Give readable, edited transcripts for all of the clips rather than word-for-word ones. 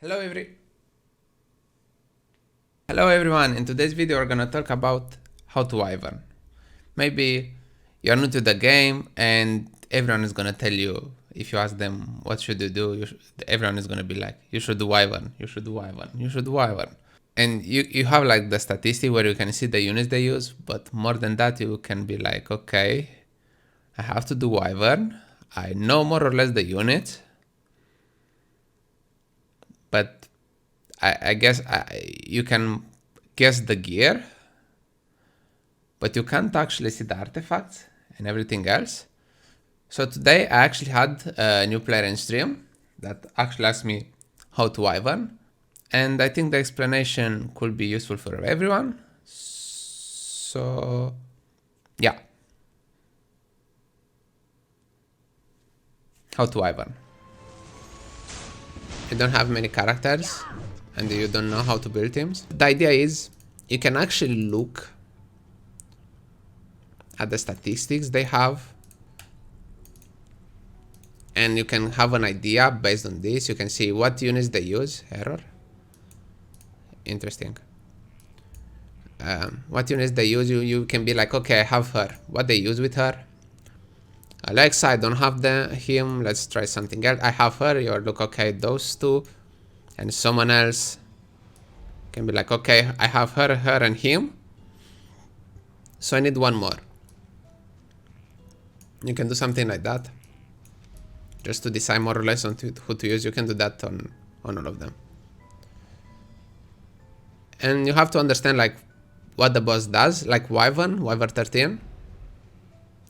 Hello Hello everyone, in today's video we're gonna talk about how to Wyvern. Maybe you're new to the game and everyone is gonna tell you, if you ask them what should you do, everyone is gonna be like, you should do Wyvern, you should do Wyvern, you should do Wyvern. And you have like the statistic where you can see the units they use, but more than that you can be like, okay, I have to do Wyvern, I know more or less the units, but I guess you can guess the gear, but you can't actually see the artifacts and everything else. So today I actually had a new player in stream that actually asked me how to Wyvern, and I think the explanation could be useful for everyone. So yeah, how to Wyvern. You don't have many characters and you don't know how to build teams. The idea is you can actually look at the statistics they have and you can have an idea based on this. You can see what units they use. Error. Interesting. What units they use. You can be like, okay, I have her. What they use with her. Alexa, I don't have him. Let's try something else. I have her. You look, okay, those two. And someone else can be like, okay, I have her, and him. So I need one more. You can do something like that. Just to decide more or less on who to use. You can do that on all of them. And you have to understand like what the boss does, like Wyvern 13.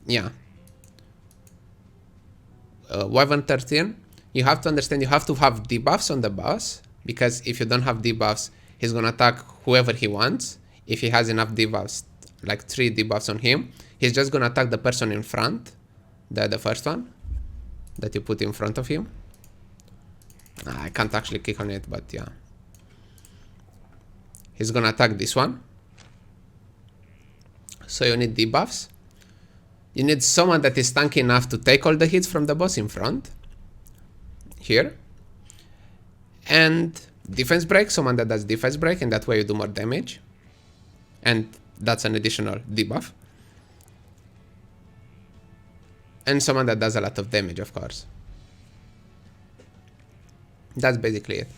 Yeah. Wyvern 13, you have to understand you have to have debuffs on the boss, because if you don't have debuffs, he's gonna attack whoever he wants. If he has enough debuffs, like 3 debuffs on him, he's just gonna attack the person in front, the first one that you put in front of him. I can't actually click on it, but yeah. He's gonna attack this one. So you need debuffs. You need someone that is tanky enough to take all the hits from the boss in front. Here. And defense break, someone that does defense break, and that way you do more damage. And that's an additional debuff. And someone that does a lot of damage, of course. That's basically it.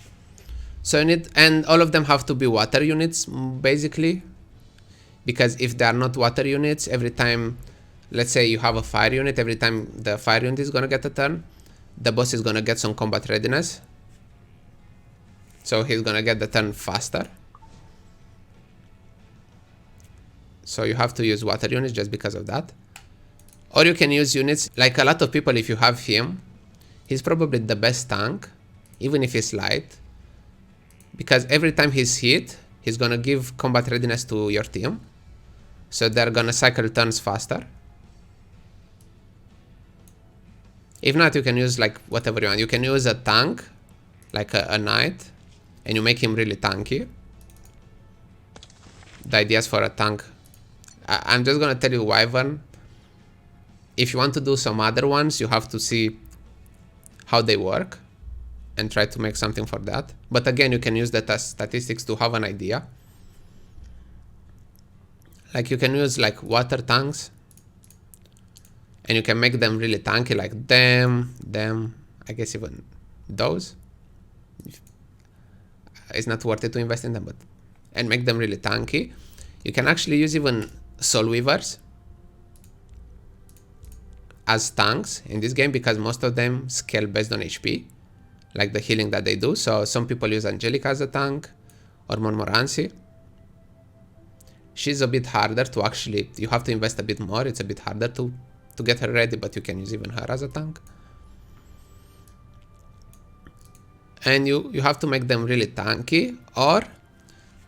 So you need, and all of them have to be water units, basically. Because if they are not water units, every time, let's say you have a fire unit, every time the fire unit is gonna get a turn, the boss is gonna get some combat readiness. So he's gonna get the turn faster. So you have to use water units just because of that. Or you can use units, like a lot of people, if you have him, he's probably the best tank, even if he's light. Because every time he's hit, he's gonna give combat readiness to your team. So they're gonna cycle turns faster. If not, you can use like whatever you want. You can use a tank, like a knight, and you make him really tanky. The idea is for a tank. I'm just gonna tell you Wyvern. If you want to do some other ones, you have to see how they work and try to make something for that. But again, you can use the statistics to have an idea. Like you can use like water tanks and you can make them really tanky, like them, I guess even those. It's not worth it to invest in them, but and make them really tanky. You can actually use even soul weavers as tanks in this game, because most of them scale based on HP, like the healing that they do. So some people use Angelica as a tank, or Montmorency. She's a bit harder to actually, you have to invest a bit more. It's a bit harder to get her ready, but you can use even her as a tank. And you have to make them really tanky, or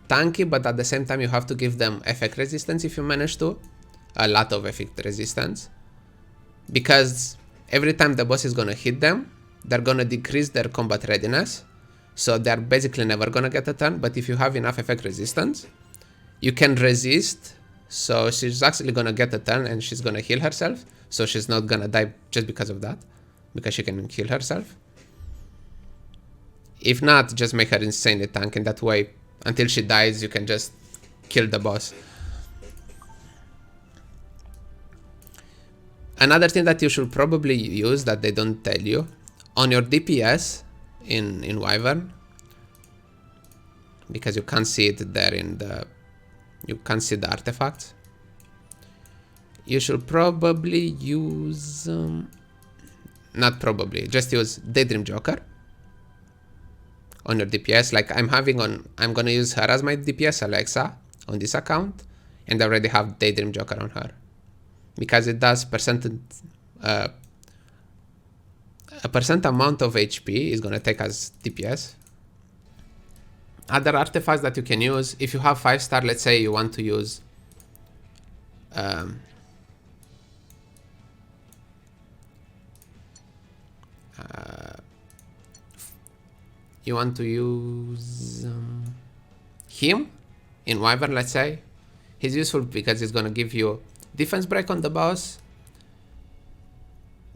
tanky, but at the same time you have to give them effect resistance if you manage to. A lot of effect resistance. Because every time the boss is gonna hit them, they're gonna decrease their combat readiness. So they're basically never gonna get a turn, but if you have enough effect resistance, you can resist. So she's actually gonna get a turn and she's gonna heal herself. So she's not gonna die just because of that, because she can heal herself. If not, just make her insanely tanky, and that way, until she dies, you can just kill the boss. Another thing that you should probably use that they don't tell you, on your DPS in Wyvern, because you can't see it there in the, you can't see the artifacts, you should probably use, not probably, just use Daydream Joker on your DPS. Like I'm gonna use her as my DPS Alexa on this account, and I already have Daydream Joker on her, because it does a percent amount of HP is gonna take as DPS. Other artifacts that you can use, if you have 5-star, let's say you want to use him in Wyvern, let's say. He's useful because he's gonna give you defense break on the boss,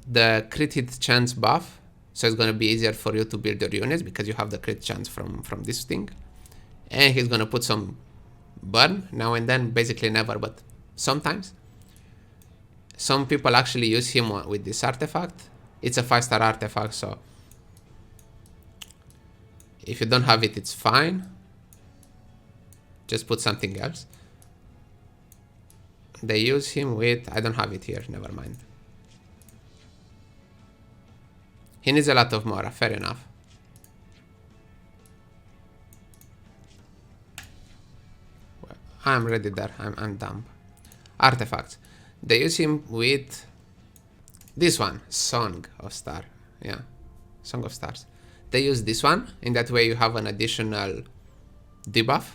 the crit hit chance buff, so it's gonna be easier for you to build your units because you have the crit chance from this thing, and he's gonna put some burn now and then, basically never, but sometimes. Some people actually use him with this artifact. It's a 5-star artifact, so if you don't have it, it's fine. Just put something else. They use him with, I don't have it here, never mind. He needs a lot of Mora, fair enough. Well, I'm ready there, I'm dumb. Artifacts. They use him with this one, Song of Star. Yeah, Song of Stars. They use this one, in that way you have an additional debuff.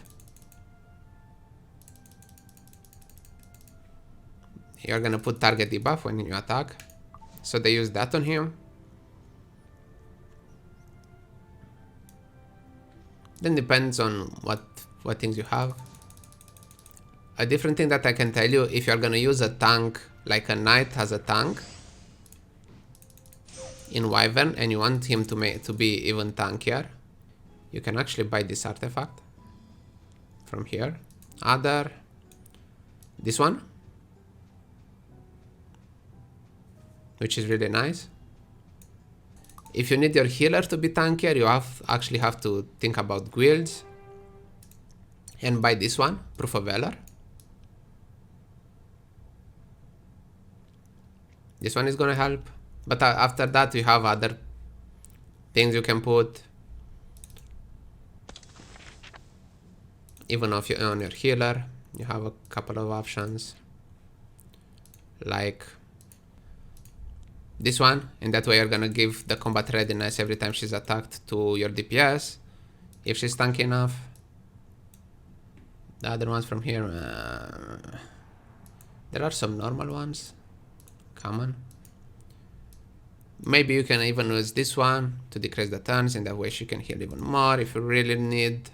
You're gonna put target debuff when you attack. So they use that on him. Then depends on what things you have. A different thing that I can tell you, if you're gonna use a tank, like a knight has a tank in Wyvern, and you want him to be even tankier, you can actually buy this artifact from here. This one, which is really nice. If you need your healer to be tankier, you actually have to think about guilds and buy this one, Proof of Valor. This one is gonna help, but after that you have other things you can put, even if you're on your healer. You have a couple of options, like this one, and that way you're gonna give the combat readiness every time she's attacked to your DPS, if she's tanky enough. The other ones from here, there are some normal ones, common. Maybe you can even use this one to decrease the turns, and that way she can heal even more if you really need.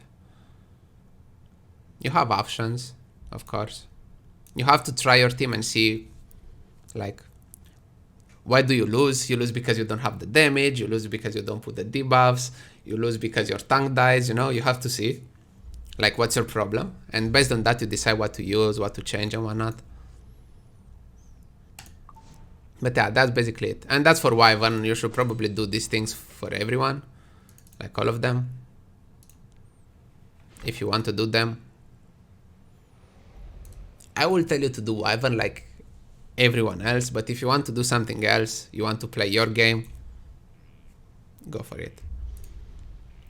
You have options, of course. You have to try your team and see, like, why do you lose? You lose because you don't have the damage, you lose because you don't put the debuffs, you lose because your tank dies, you know, you have to see, like, what's your problem, and based on that you decide what to use, what to change and what not. But yeah, that's basically it. And that's for Wyvern. You should probably do these things for everyone, like all of them, if you want to do them. I will tell you to do Wyvern like everyone else, but if you want to do something else, you want to play your game, go for it.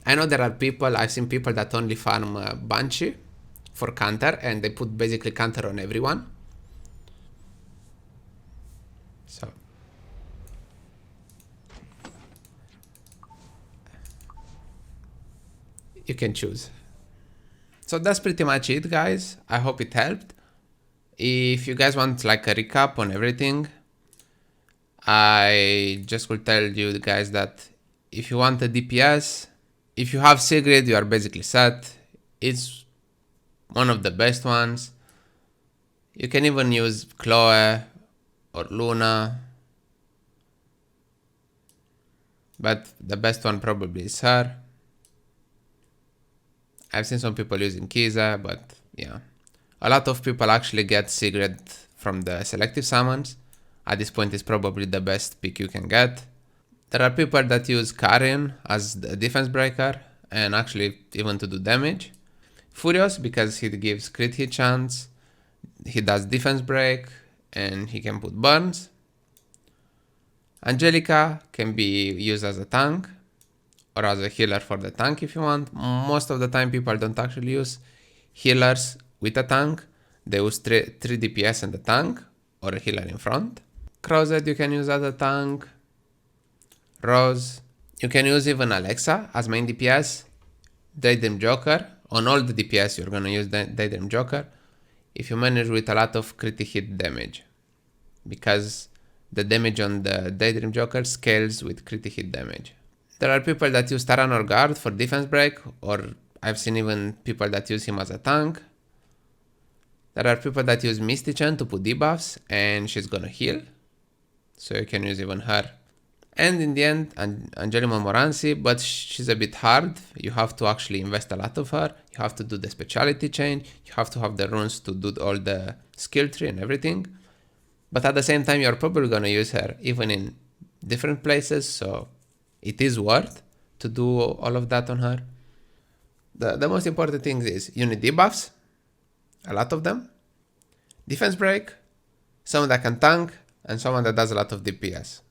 I know there are people, I've seen people that only farm Banshee for counter, and they put basically counter on everyone. So you can choose. So that's pretty much it, guys. I hope it helped. If you guys want like a recap on everything, I just will tell you guys that if you want a DPS, if you have Sigrid, you are basically set. It's one of the best ones. You can even use Chloe or Luna, but the best one probably is her. I've seen some people using Kiza, but yeah. A lot of people actually get Sigrid from the selective summons. At this point, it's probably the best pick you can get. There are people that use Karin as the defense breaker and actually even to do damage. Furious because he gives crit hit chance, he does defense break, and he can put burns. Angelica can be used as a tank or as a healer for the tank if you want. Most of the time people don't actually use healers with a tank. They use 3 DPS and the tank or a healer in front. Crozet you can use as a tank. Rose. You can use even Alexa as main DPS. Daydream Joker. On all the DPS you're gonna use Daydream Joker if you manage with a lot of critical hit damage, because the damage on the Daydream Joker scales with critical hit damage. There are people that use Taranor Guard for defense break, or I've seen even people that use him as a tank. There are people that use Misty Chen to put debuffs and she's gonna heal, so you can use even her. And in the end, Angelima Moranci, but she's a bit hard. You have to actually invest a lot of her. You have to do the speciality change. You have to have the runes to do all the skill tree and everything. But at the same time, you're probably going to use her even in different places. So it is worth to do all of that on her. The most important thing is you need debuffs, a lot of them. Defense break, someone that can tank, and someone that does a lot of DPS.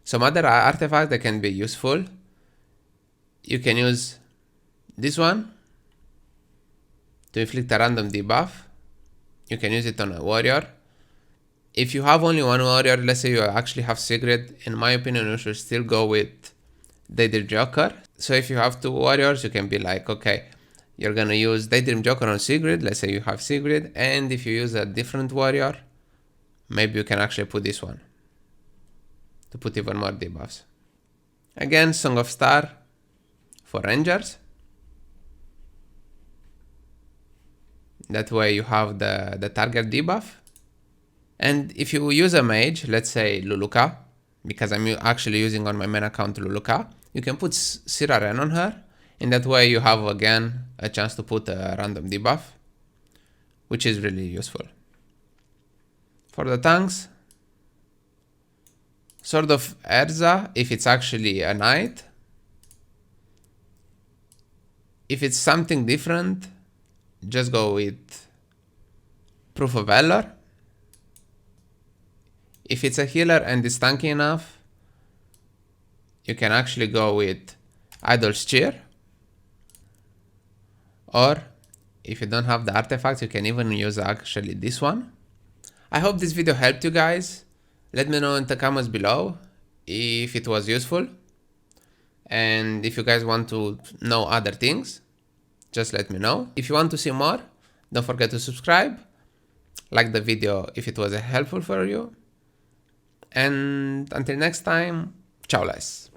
Some other artifacts that can be useful. You can use this one to inflict a random debuff. You can use it on a warrior. If you have only one warrior, let's say you actually have Sigrid, in my opinion you should still go with Daydream Joker. So if you have 2 warriors, you can be like, okay, you're gonna use Daydream Joker on Sigrid, let's say you have Sigrid, and if you use a different warrior, maybe you can actually put this one to put even more debuffs. Again, Song of Star for Rangers. That way you have the target debuff. And if you use a mage, let's say Luluka, because I'm actually using on my main account Luluka, you can put Siraren on her. In that way you have again a chance to put a random debuff, which is really useful. For the tanks, Sword of Erza, if it's actually a knight. If it's something different, just go with Proof of Valor. If it's a healer and it's tanky enough, you can actually go with Idol's Cheer. Or if you don't have the artifacts, you can even use actually this one. I hope this video helped you guys. Let me know in the comments below if it was useful. And if you guys want to know other things, just let me know. If you want to see more, don't forget to subscribe. Like the video if it was helpful for you. And until next time, ciao guys.